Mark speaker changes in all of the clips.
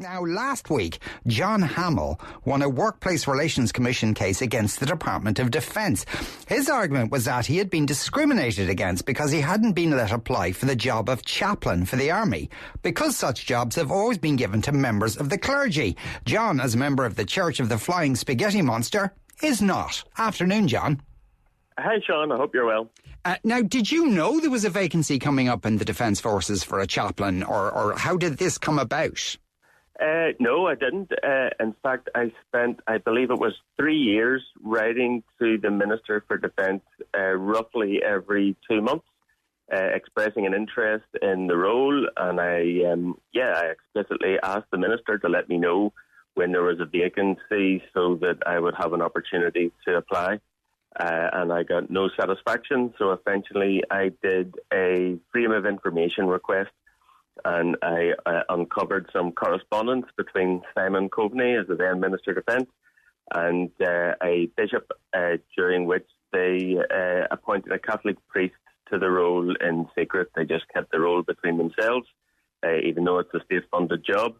Speaker 1: Now, last week, John Hamill won a Workplace Relations Commission case against the Department of Defence. His argument was that he had been discriminated against because he hadn't been let apply for the job of chaplain for the Army, because such jobs have always been given to members of the clergy. John, as a member of the Church of the Flying Spaghetti Monster, is not. Afternoon, John.
Speaker 2: Hi, Sean. I hope you're well.
Speaker 1: Now, did you know there was a vacancy coming up in the Defence Forces for a chaplain, or how did this come about?
Speaker 2: No, I didn't. In fact, I spent, I believe it was 3 years, writing to the Minister for Defence roughly every 2 months, expressing an interest in the role. And I explicitly asked the Minister to let me know when there was a vacancy so that I would have an opportunity to apply. And I got no satisfaction. So eventually I did a Freedom of Information request, and I uncovered some correspondence between Simon Coveney, as the then Minister of Defence, and a bishop, during which they appointed a Catholic priest to the role in secret. They just kept the role between themselves, even though it's a state-funded job.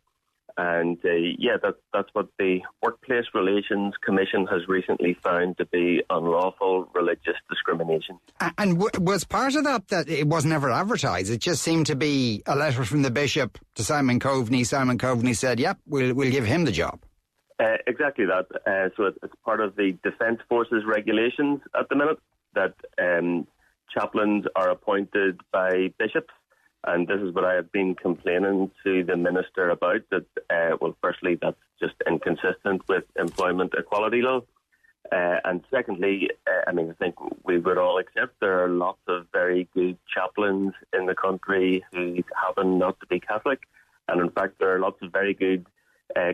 Speaker 2: And that's what the Workplace Relations Commission has recently found to be unlawful religious discrimination.
Speaker 1: And was part of that it wasn't ever advertised? It just seemed to be a letter from the bishop to Simon Coveney. Simon Coveney said, "Yep, we'll give him the job."
Speaker 2: Exactly that. So it's part of the Defence Forces regulations at the minute that chaplains are appointed by bishops. And this is what I have been complaining to the Minister about, that, firstly, that's just inconsistent with employment equality law. And secondly, I think we would all accept there are lots of very good chaplains in the country who happen not to be Catholic. And in fact, there are lots of very good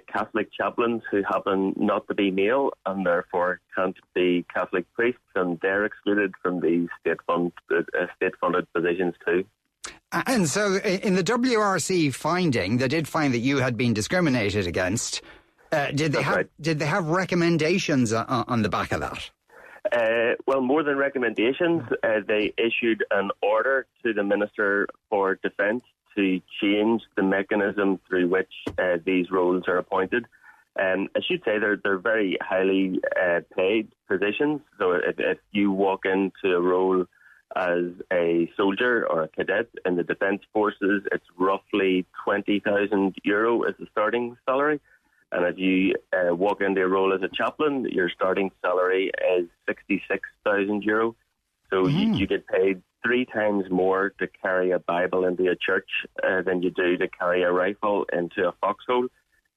Speaker 2: Catholic chaplains who happen not to be male and therefore can't be Catholic priests, and they're excluded from these state-funded positions too.
Speaker 1: And so in the WRC finding, they did find that you had been discriminated against. Did they have recommendations on the back of that?
Speaker 2: Well, more than recommendations, they issued an order to the Minister for Defence to change the mechanism through which these roles are appointed. I should say they're very highly paid positions. So if you walk into a role as a soldier or a cadet in the Defence Forces, it's roughly €20,000 as the starting salary. And if you walk into a role as a chaplain, your starting salary is €66,000. So you get paid 3 times more to carry a Bible into a church than you do to carry a rifle into a foxhole.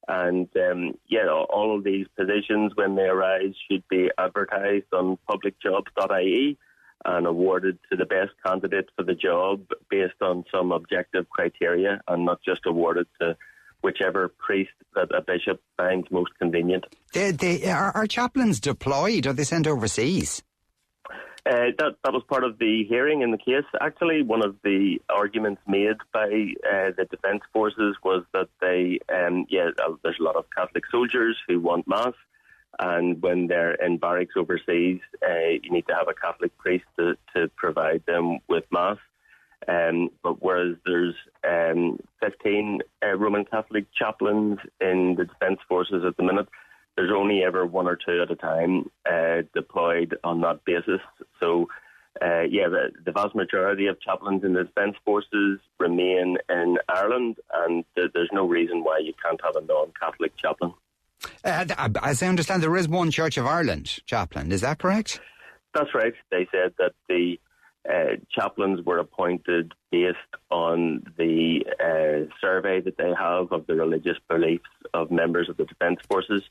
Speaker 2: And all of these positions, when they arise, should be advertised on publicjobs.ie and awarded to the best candidate for the job based on some objective criteria, and not just awarded to whichever priest that a bishop finds most convenient.
Speaker 1: Are chaplains deployed? Are they sent overseas?
Speaker 2: That was part of the hearing in the case. Actually, one of the arguments made by the Defence Forces was that there's a lot of Catholic soldiers who want Mass, and when they're in barracks overseas, you need to have a Catholic priest to provide them with Mass. But whereas there's 15 Roman Catholic chaplains in the Defence Forces at the minute, there's only ever 1 or 2 at a time deployed on that basis. So, the vast majority of chaplains in the Defence Forces remain in Ireland, and there's no reason why you can't have a non-Catholic chaplain.
Speaker 1: As I understand, there is one Church of Ireland chaplain. Is that correct?
Speaker 2: That's right. They said that the chaplains were appointed based on the survey that they have of the religious beliefs of members of the Defence Forces.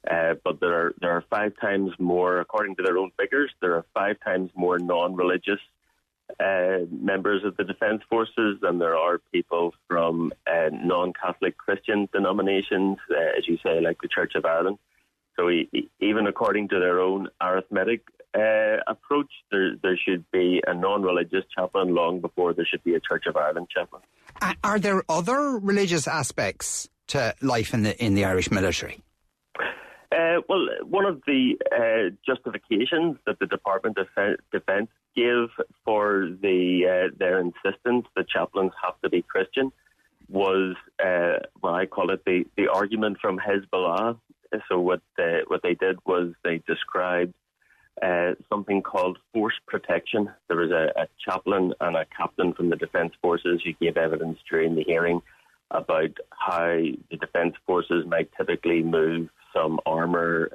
Speaker 2: But there are 5 times more, according to their own figures, there are 5 times more non-religious members of the Defence Forces than there are people from non-Catholic Christian denominations, as you say, like the Church of Ireland. So even according to their own arithmetic approach, there should be a non-religious chaplain long before there should be a Church of Ireland chaplain.
Speaker 1: Are there other religious aspects to life in the Irish military?
Speaker 2: Well, one of the justifications that the Department of Defence gave for their insistence that chaplains have to be Christian was, I call it the argument from Hezbollah. So what they did was they described something called force protection. There was a chaplain and a captain from the Defence Forces who gave evidence during the hearing about how the Defence Forces might typically move some armour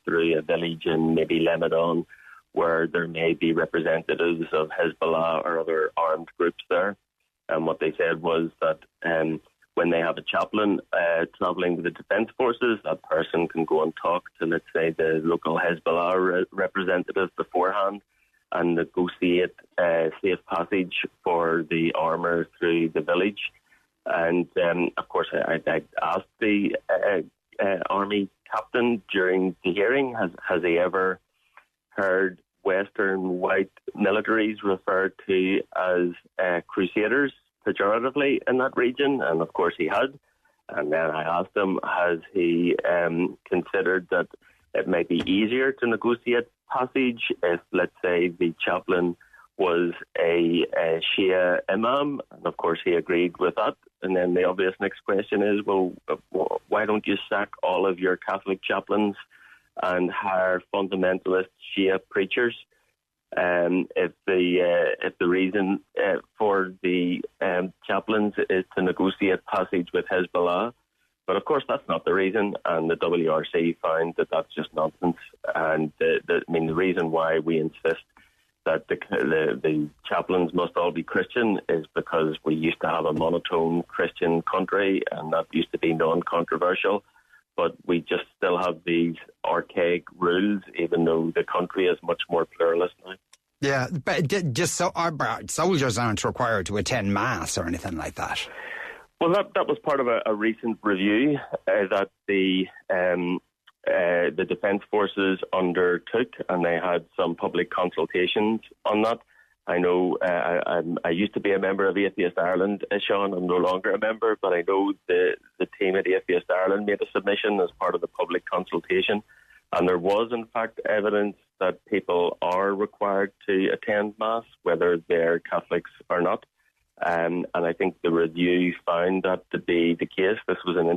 Speaker 2: through a village in maybe Lebanon where there may be representatives of Hezbollah or other armed groups there. And what they said was that when they have a chaplain travelling with the Defence Forces, that person can go and talk to, let's say, the local Hezbollah representative beforehand and negotiate safe passage for the armour through the village. And, of course, I asked the Army captain during the hearing, has he ever heard Western white militaries referred to as crusaders pejoratively in that region? And of course he had. And then I asked him, has he considered that it might be easier to negotiate passage if, let's say, the chaplain was a Shia imam? And of course he agreed with that. And then the obvious next question is, well, why don't you sack all of your Catholic chaplains and hire fundamentalist Shia preachers? If the reason for the chaplains is to negotiate passage with Hezbollah, but of course that's not the reason, and the WRC found that that's just nonsense. And the reason why we insist that the chaplains must all be Christian is because we used to have a monotone Christian country, and that used to be non-controversial. But we just still have these archaic rules, even though the country is much more pluralist now.
Speaker 1: Yeah, but just so our soldiers aren't required to attend Mass or anything like that.
Speaker 2: Well, that was part of a recent review that the Defence Forces undertook, and they had some public consultations on that. I know I used to be a member of Atheist Ireland, Sean. I'm no longer a member, but I know the team at Atheist Ireland made a submission as part of the public consultation. And there was, in fact, evidence that people are required to attend Mass, whether they're Catholics or not. And I think the review found that to be the case. This was an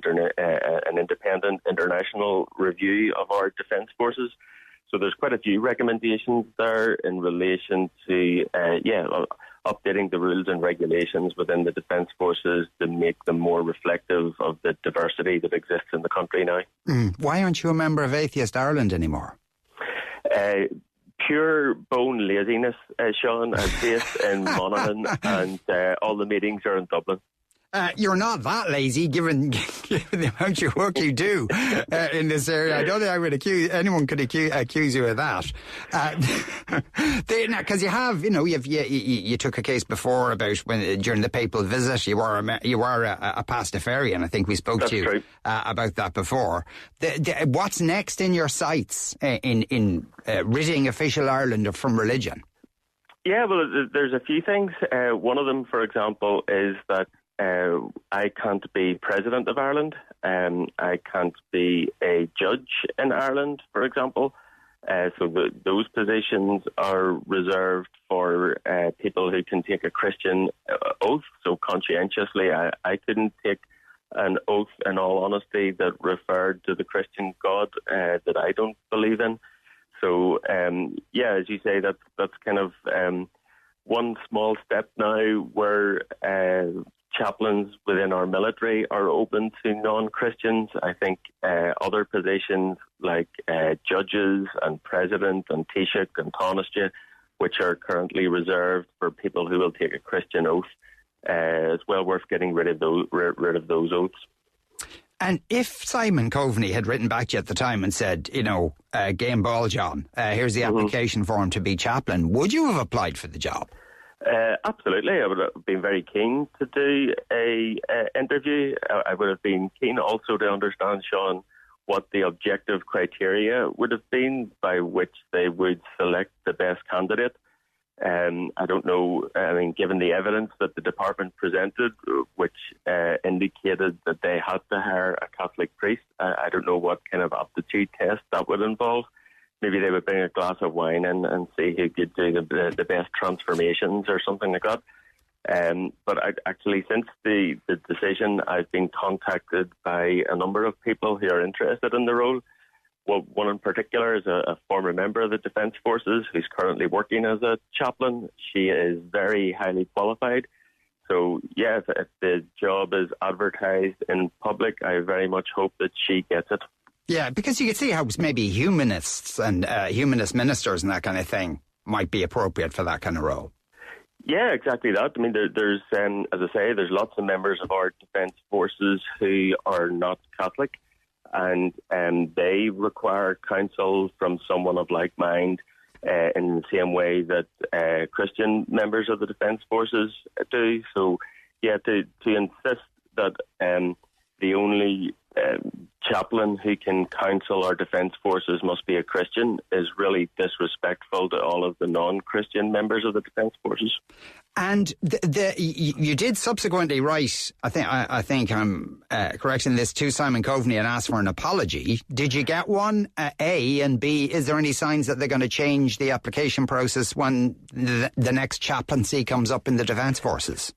Speaker 2: independent international review of our Defence Forces. So there's quite a few recommendations there in relation to, updating the rules and regulations within the Defence Forces to make them more reflective of the diversity that exists in the country now.
Speaker 1: Why aren't you a member of Atheist Ireland anymore?
Speaker 2: Pure bone laziness, Sean. I'm based in Monaghan, and all the meetings are in Dublin.
Speaker 1: You're not that lazy, given the amount of work you do in this area. I don't think I would anyone could accuse you of that. Because you took a case before about when during the papal visit you were a pastafarian. I think we spoke to you about that before. What's next in your sights in ridding official Ireland from religion?
Speaker 2: Yeah, well, there's a few things. One of them, for example, is that I can't be president of Ireland. I can't be a judge in Ireland, for example. So those positions are reserved for people who can take a Christian oath. So conscientiously, I couldn't take an oath, in all honesty, that referred to the Christian God that I don't believe in. So, as you say, that's kind of one small step now where chaplains within our military are open to non-Christians. I think other positions like judges and president and Taoiseach and Taoiseach, which are currently reserved for people who will take a Christian oath, it's well worth getting rid of those oaths.
Speaker 1: And if Simon Coveney had written back to you at the time and said, game ball, John, here's the application form to be chaplain, would you have applied for the job?
Speaker 2: Absolutely. I would have been very keen to do a interview. I would have been keen also to understand, Sean, what the objective criteria would have been by which they would select the best candidate. I don't know, given the evidence that the department presented, which indicated that they had to hire a Catholic priest, I don't know what kind of aptitude test that would involve. Maybe they would bring a glass of wine and see who could do the best transformations or something like that. But actually, since the decision, I've been contacted by a number of people who are interested in the role. Well, one in particular is a former member of the Defence Forces who's currently working as a chaplain. She is very highly qualified. So, yeah, if the job is advertised in public, I very much hope that she gets it.
Speaker 1: Yeah, because you can see how maybe humanists and humanist ministers and that kind of thing might be appropriate for that kind of role.
Speaker 2: Yeah, exactly that. I mean, there's as I say, there's lots of members of our Defence Forces who are not Catholic, and they require counsel from someone of like mind in the same way that Christian members of the Defence Forces do. So, yeah, to insist that the only chaplain who can counsel our Defence Forces must be a Christian is really disrespectful to all of the non-Christian members of the Defence Forces. And
Speaker 1: you did subsequently write, I think I'm correct in this, to Simon Coveney and ask for an apology. Did you get one? A, and B, is there any signs that they're going to change the application process when the next chaplaincy comes up in the Defence Forces?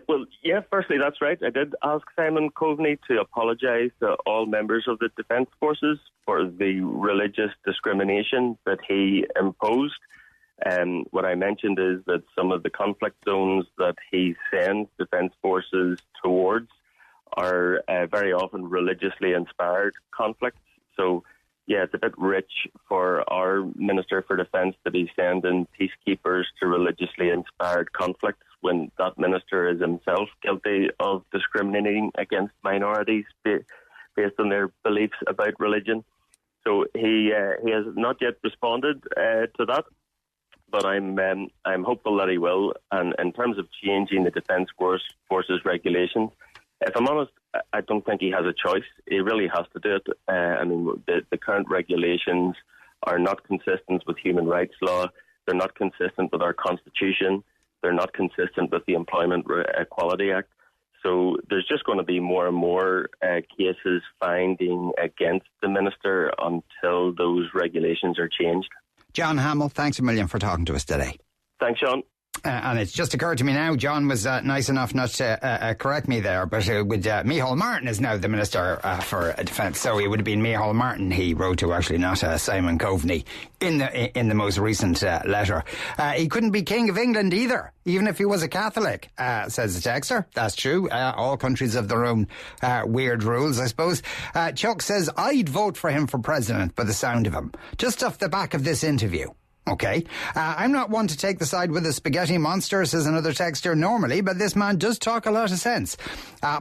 Speaker 2: Well, yeah, firstly, that's right. I did ask Simon Coveney to apologise to all members of the Defence Forces for the religious discrimination that he imposed. What I mentioned is that some of the conflict zones that he sends Defence Forces towards are very often religiously inspired conflicts. So, yeah, it's a bit rich for our Minister for Defence to be sending peacekeepers to religiously inspired conflicts when that minister is himself guilty of discriminating against minorities based on their beliefs about religion. So he has not yet responded to that, but I'm hopeful that he will. And in terms of changing the Defence Forces regulations, if I'm honest, I don't think he has a choice. He really has to do it. I mean, the current regulations are not consistent with human rights law. They're not consistent with our Constitution. They're not consistent with the Employment Equality Act. So there's just going to be more and more cases finding against the minister until those regulations are changed.
Speaker 1: John Hamill, thanks a million for talking to us today.
Speaker 2: Thanks, Sean.
Speaker 1: And it's just occurred to me now, John was nice enough not to correct me there, but with Micheál Martin is now the Minister for Defence, so it would have been Micheál Martin he wrote to, actually, not Simon Coveney in the most recent letter. He couldn't be King of England either, even if he was a Catholic, says the texter. That's true. All countries have their own weird rules, I suppose. Chuck says, I'd vote for him for president by the sound of him, just off the back of this interview. Okay. I'm not one to take the side with the spaghetti monster, says another texter, normally, but this man does talk a lot of sense.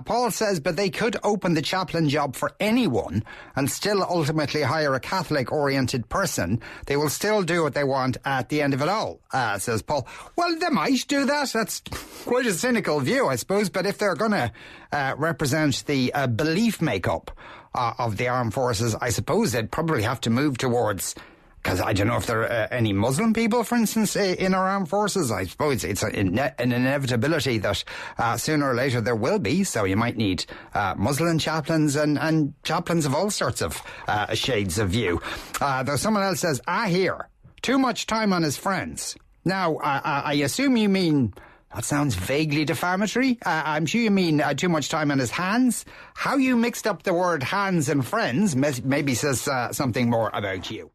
Speaker 1: Paul says, but they could open the chaplain job for anyone and still ultimately hire a Catholic-oriented person. They will still do what they want at the end of it all, says Paul. Well, they might do that. That's quite a cynical view, I suppose, but if they're going to represent the belief makeup of the armed forces, I suppose they'd probably have to move towards... Because I don't know if there are any Muslim people, for instance, in our armed forces. I suppose it's an inevitability that sooner or later there will be. So you might need Muslim chaplains and chaplains of all sorts of shades of view. Though someone else says, here, too much time on his friends. Now, I assume you mean... That sounds vaguely defamatory. I'm sure you mean too much time on his hands. How you mixed up the word hands and friends maybe says something more about you.